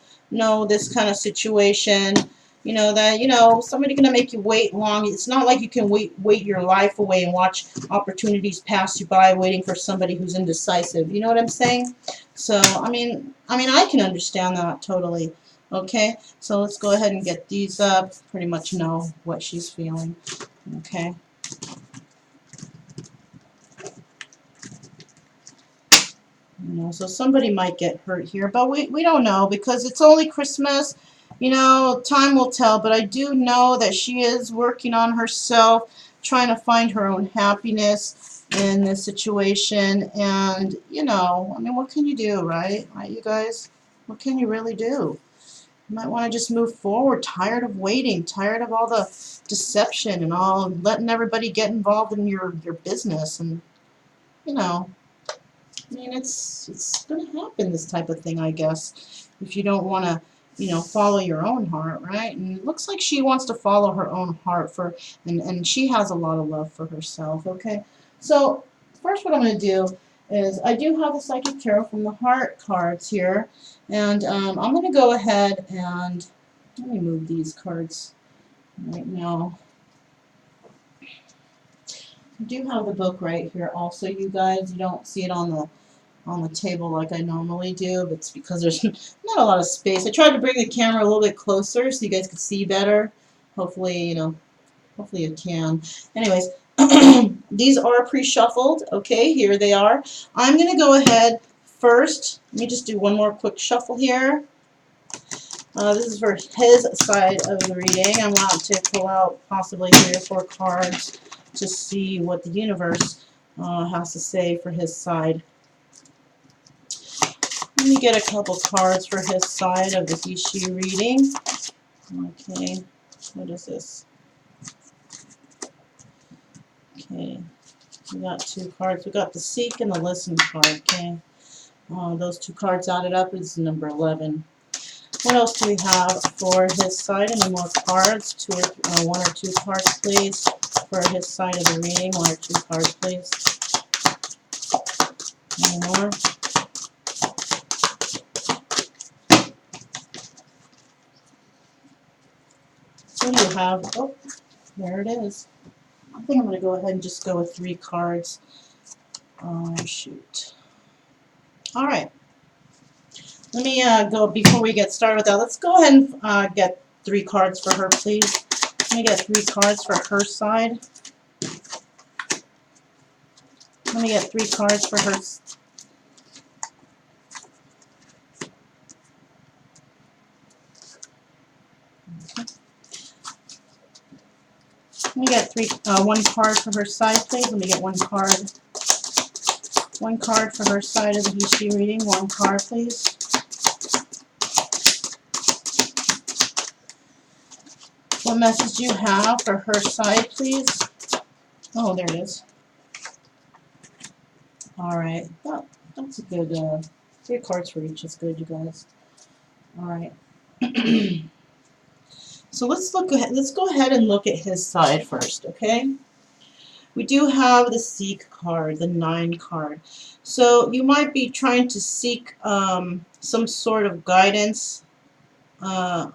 this kind of situation. You know that, you know, somebody gonna make you wait long. It's not like you can wait your life away and watch opportunities pass you by waiting for somebody who's indecisive. You know what I'm saying? So I can understand that totally. Okay, so let's go ahead and get these up. Pretty much know what she's feeling. Okay. You know, so somebody might get hurt here, but we don't know, because it's only Christmas. You know, time will tell, but I do know that she is working on herself, trying to find her own happiness in this situation. And, you know, I mean, what can you do, right? Right, you guys? What can you really do? You might want to just move forward, tired of waiting, tired of all the deception and all, letting everybody get involved in your business. And, you know, I mean, it's going to happen, this type of thing, I guess, if you don't want to, you know, follow your own heart, right? And it looks like she wants to follow her own heart and she has a lot of love for herself, okay? So first what I'm going to do is I do have the Psychic Tarot from the Heart cards here, and I'm going to go ahead and let me move these cards right now. I do have the book right here also, you guys. You don't see it on the table like I normally do, but it's because there's not a lot of space. I tried to bring the camera a little bit closer so you guys could see better. Hopefully, you know, hopefully you can. Anyways, These are pre-shuffled. Okay, here they are. I'm going to go ahead first. Let me just do one more quick shuffle here. This is for his side of the reading. I'm allowed to pull out possibly 3 or 4 cards to see what the universe has to say for his side. Let me get a couple cards for his side of the he-she reading. Okay, what is this? Okay, we got 2 cards. We got the seek and the listen card. Okay, those 2 cards added up is number 11. What else do we have for his side? Any more cards? 1 or 2 cards, please, for his side of the reading. 1 or 2 cards, please. Any more? What do you have? Oh, there it is. I think I'm going to go ahead and just go with 3 cards. Oh, shoot. All right. Let me go, before we get started with that, let's go ahead and get 3 cards for her, please. Let me get 3 cards for her side. Let me get 3 cards for her. Let me get 1 card for her side, please. Let me get 1 card. 1 card for her side of the he-she reading. 1 card, please. What message do you have for her side, please? Oh, there it is. All right. That's a good, 3 cards for each is good, you guys. All right. So let's go ahead and look at his side first, okay? We do have the seek card, the 9 card. So you might be trying to seek some sort of guidance. You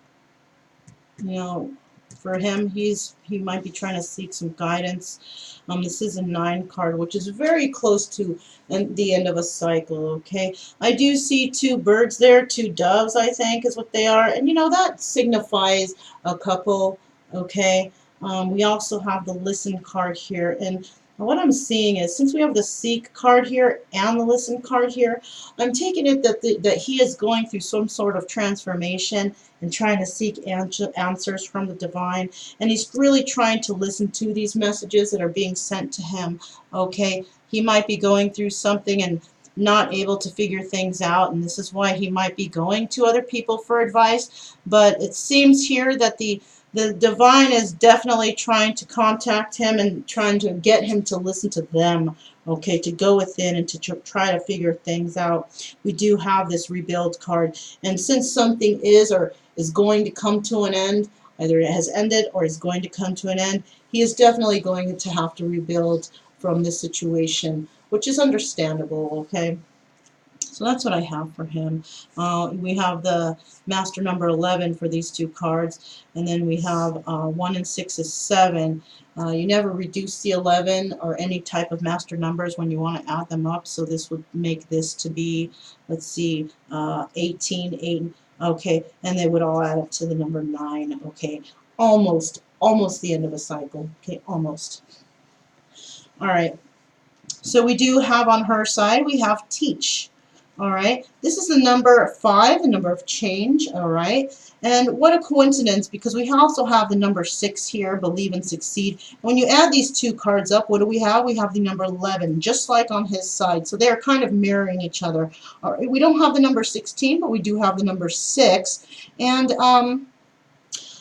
know, for him, he might be trying to seek some guidance. This is a 9 card, which is very close to the end of a cycle, okay? I do see 2 birds there, 2 doves, I think, is what they are. And, you know, that signifies a couple, okay? We also have the listen card here. And what I'm seeing is, since we have the seek card here and the listen card here, I'm taking it that he is going through some sort of transformation and trying to seek answers from the divine, and he's really trying to listen to these messages that are being sent to him. Okay, he might be going through something and not able to figure things out, and this is why he might be going to other people for advice. But it seems here that the divine is definitely trying to contact him and trying to get him to listen to them, okay, to go within and to try to figure things out. We do have this rebuild card, and since something is or is going to come to an end, either it has ended or is going to come to an end, he is definitely going to have to rebuild from this situation, which is understandable, okay? So that's what I have for him. We have the master number 11 for these 2 cards, and then we have 1 and 6 is 7. You never reduce the 11 or any type of master numbers when you want to add them up, so this would make this to be, let's see, 18, 8, okay, and they would all add up to the number 9, okay, almost the end of a cycle, okay, almost. All right. So we do have on her side, we have teach. All right. This is the number 5, the number of change. All right. And what a coincidence, because we also have the number 6 here, believe and succeed. When you add these 2 cards up, what do we have? We have the number 11, just like on his side. So they're kind of mirroring each other. All right. We don't have the number 16, but we do have the number 6. And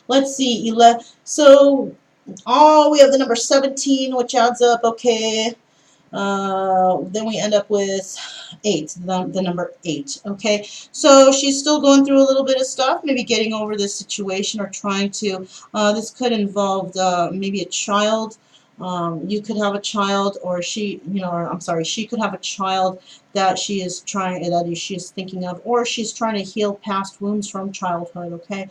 let's see, 11. So we have the number 17, which adds up, okay. Then we end up with 8, the number 8, okay? So she's still going through a little bit of stuff, maybe getting over this situation or trying to, this could involve maybe a child. You could have a child, or she, or I'm sorry, she could have a child that she is thinking of, or she's trying to heal past wounds from childhood, okay?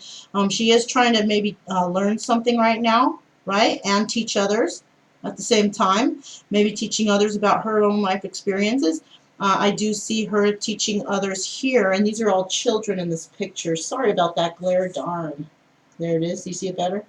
She is trying to maybe learn something right now, right? And teach others at the same time, maybe teaching others about her own life experiences. I do see her teaching others here, and these are all children in this picture. Sorry about that glare, darn. There it is. Do you see it better?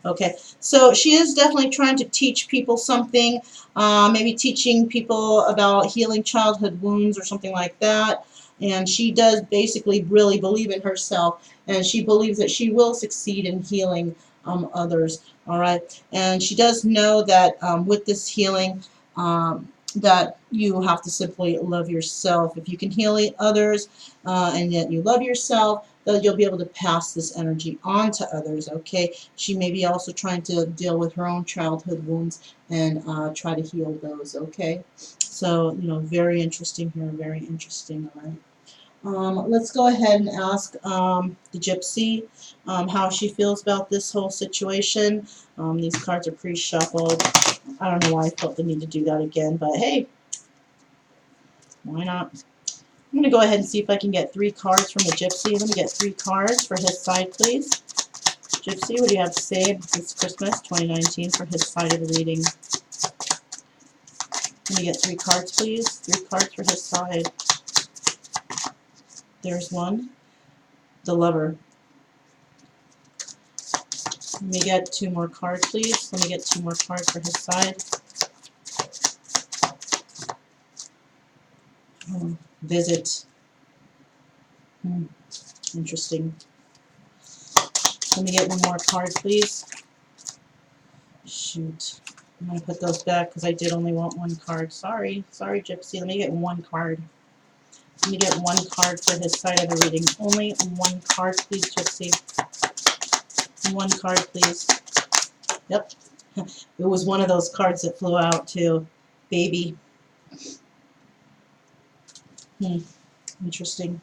Okay, so she is definitely trying to teach people something, maybe teaching people about healing childhood wounds or something like that. And she does basically really believe in herself, and she believes that she will succeed in healing others. All right, and she does know that with this healing, that you have to simply love yourself. If you can heal others, and yet you love yourself, then you'll be able to pass this energy on to others. Okay, she may be also trying to deal with her own childhood wounds and try to heal those. Okay, so very interesting here, very interesting. All right. Let's go ahead and ask the gypsy how she feels about this whole situation. These cards are pre-shuffled. I don't know why I felt the need to do that again, but hey, why not? I'm going to go ahead and see if I can get 3 cards from the gypsy. Let me get 3 cards for his side, please. Gypsy, what do you have to say this Christmas 2019 for his side of the reading? Let me get 3 cards, please. 3 cards for his side. There's one. The Lover. Let me get 2 more cards, please. Let me get 2 more cards for his side. Visit. Interesting. Let me get 1 more card, please. Shoot. I'm going to put those back because I did only want 1 card. Sorry. Sorry, Gypsy. Let me get 1 card. Let me get 1 card for his side of the reading. Only 1 card, please, Gypsy. 1 card, please. Yep. It was one of those cards that flew out, too. Baby. Interesting.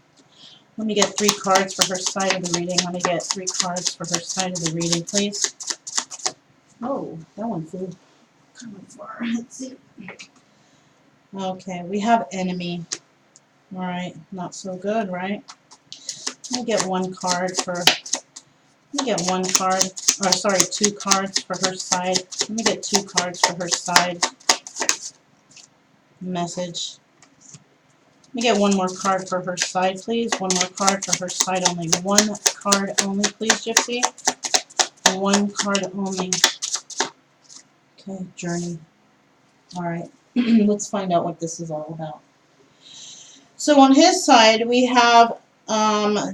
Let me get 3 cards for her side of the reading. Let me get 3 cards for her side of the reading, please. Oh, that one flew kind of far. Let's see. Okay, we have enemy. All right, not so good, right? Let me get 1 card for. Let me get 1 card. Or sorry, 2 cards for her side. Let me get 2 cards for her side. Message. Let me get 1 more card for her side, please. 1 more card for her side only. 1 card only, please, Gypsy. 1 card only. Okay, journey. Alright, let's find out what this is all about. So on his side, we have,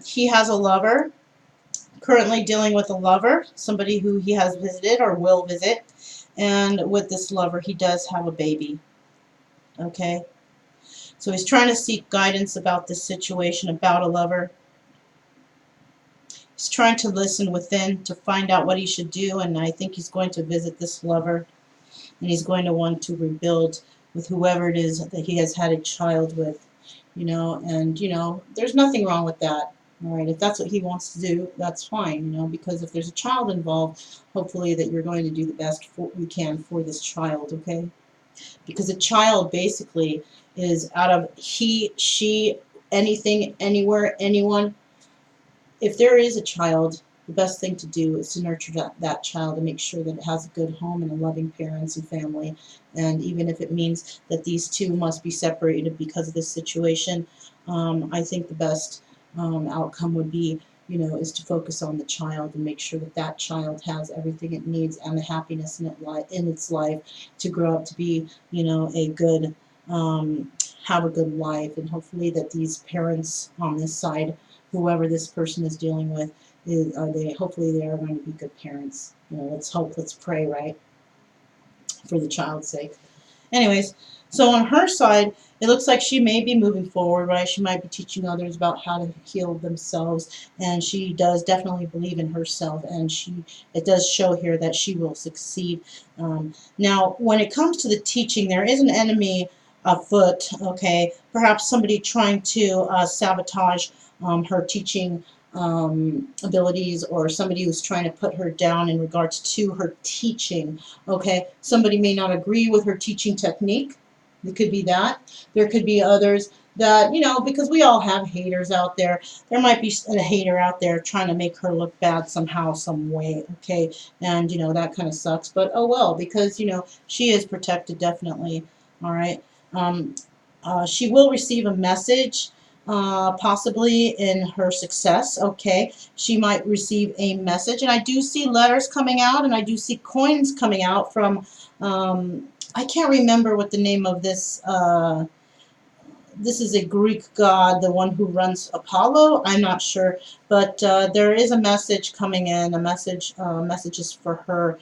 he has a lover, currently dealing with a lover, somebody who he has visited or will visit. And with this lover, he does have a baby. Okay? So he's trying to seek guidance about this situation, about a lover. He's trying to listen within to find out what he should do, and I think he's going to visit this lover, and he's going to want to rebuild with whoever it is that he has had a child with, and, there's nothing wrong with that. All right, if that's what he wants to do, that's fine, because if there's a child involved, hopefully that you're going to do the best you can for this child, okay? Because a child basically is out of he, she, anything, anywhere, anyone. If there is a child, the best thing to do is to nurture that child and make sure that it has a good home and a loving parents and family. And even if it means that these two must be separated because of this situation, I think the best outcome would be, is to focus on the child and make sure that that child has everything it needs and the happiness in its life to grow up to be, a good, have a good life. And hopefully that these parents on this side, whoever this person is dealing with, hopefully they are going to be good parents. Let's hope, let's pray, right? For the child's sake. Anyways, so on her side, it looks like she may be moving forward, right? She might be teaching others about how to heal themselves, and she does definitely believe in herself, and it does show here that she will succeed. Now, when it comes to the teaching, there is an enemy afoot, okay? Perhaps somebody trying to sabotage her teaching abilities, or somebody who's trying to put her down in regards to her teaching. Okay, somebody may not agree with her teaching technique. It could be that. There could be others that, because we all have haters out there. There might be a hater out there trying to make her look bad somehow, some way, okay? And, that kind of sucks. But, oh well, because, she is protected, definitely. All right? She will receive a message possibly in her success. Okay, she might receive a message, and I do see letters coming out, and I do see coins coming out from. I can't remember what the name of this. This is a Greek god, the one who runs Apollo. I'm not sure, but there is a message coming in, a message, messages for her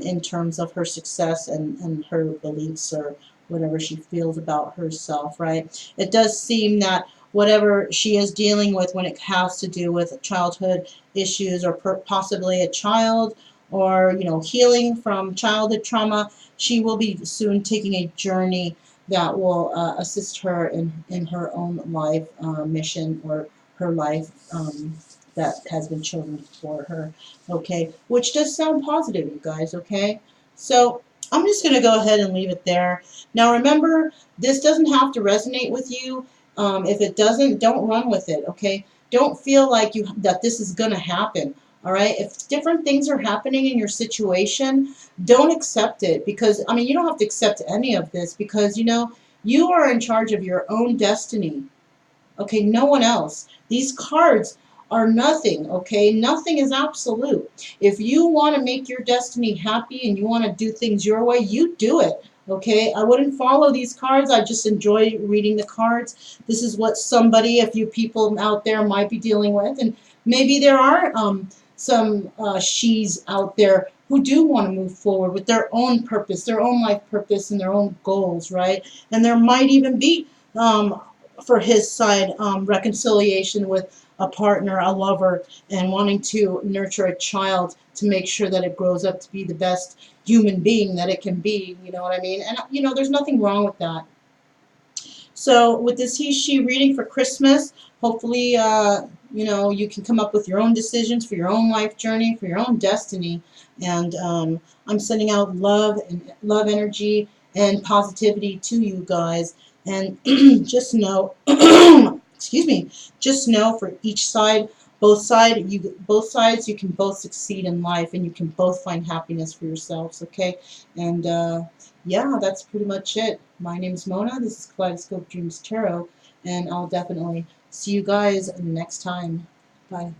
in terms of her success and her beliefs or whatever she feels about herself, right? It does seem that whatever she is dealing with when it has to do with childhood issues or possibly a child or, you know, healing from childhood trauma, she will be soon taking a journey that will assist her in her own life mission or her life that has been chosen for her. Okay, which does sound positive, you guys. Okay, so I'm just going to go ahead and leave it there. Now remember, this doesn't have to resonate with you. If it doesn't, don't run with it. Okay, don't feel like you that this is going to happen. All right, if different things are happening in your situation, don't accept it, because I mean, you don't have to accept any of this, because you know you are in charge of your own destiny. Okay, no one else. These cards are nothing. Okay, nothing is absolute. If you want to make your destiny happy and you want to do things your way, you do it. Okay, I wouldn't follow these cards. I just enjoy reading the cards. This is what somebody, a few people out there might be dealing with, and maybe there are some she's out there who do want to move forward with their own purpose, their own life purpose, and their own goals, right? And there might even be for his side, reconciliation with a partner, a lover, and wanting to nurture a child to make sure that it grows up to be the best human being that it can be. You know what I mean? And you know, there's nothing wrong with that. So with this he, she reading for Christmas, hopefully, you know, you can come up with your own decisions for your own life journey, for your own destiny. And I'm sending out love and love energy and positivity to you guys. And just know, excuse me, just know for each side, both sides, you can both succeed in life, and you can both find happiness for yourselves. Okay, and yeah, that's pretty much it. My name is Mona. This is Kaleidoscope Dreams Tarot, and I'll definitely see you guys next time. Bye.